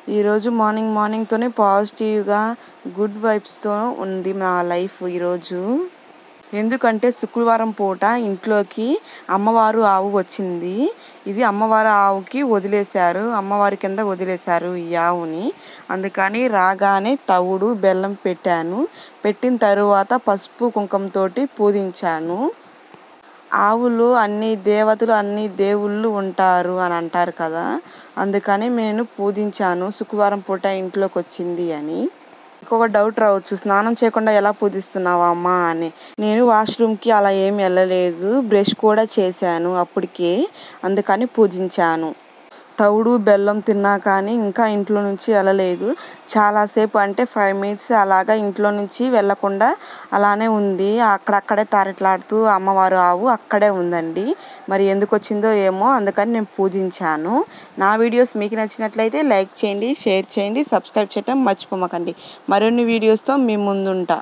ఈరోజు మార్నింగ్‌తోనే పాజిటివ్‌గా గుడ్ వైబ్స్‌తో ఉంది నా లైఫ్ ఈరోజు. ఎందుకంటే శుక్రవారం పూట ఇంట్లోకి అమ్మవారు ఆవు వచ్చింది. ఇది అమ్మవారి ఆవుకి వదిలేశారు. అమ్మవారి కింద వదిలేశారు ఈ ఆవుని. అందుకని రాగానే తవుడు, బెల్లం పెట్టాను. పెట్టిన తరువాత పసుపు, కుంకుమతోటి పూజించాను. ఆవులు అన్ని దేవతలు, అన్ని దేవుళ్ళు ఉంటారు అని అంటారు కదా! అందుకని నేను పూజించాను. శుక్రవారం పూట ఇంట్లోకొచ్చింది అని. ఇంకొక డౌట్ రావచ్చు, స్నానం చేయకుండా ఎలా పూజిస్తున్నావా అమ్మా అని. నేను వాష్‌రూమ్‌కి అలా ఏమి వెళ్ళలేదు. బ్రష్ కూడా చేశాను అప్పటికే. అందుకని పూజించాను. తవుడు, బెల్లం తిన్నా కానీ ఇంకా ఇంట్లో నుంచి వెళ్ళలేదు. చాలాసేపు అంటే 5 మినిట్స్ అలాగా ఇంట్లో నుంచి వెళ్ళకుండా అలానే ఉంది. అక్కడక్కడే తారెట్లాడుతూ అమ్మవారు ఆవు అక్కడే ఉందండి. మరి ఎందుకు వచ్చిందో ఏమో, అందుకని నేను పూజించాను. నా వీడియోస్ మీకు నచ్చినట్లయితే లైక్ చేయండి, షేర్ చేయండి, సబ్స్క్రైబ్ చేయడం మర్చిపోమాకండి. మరిన్ని వీడియోస్‌తో మీ ముందుంటా.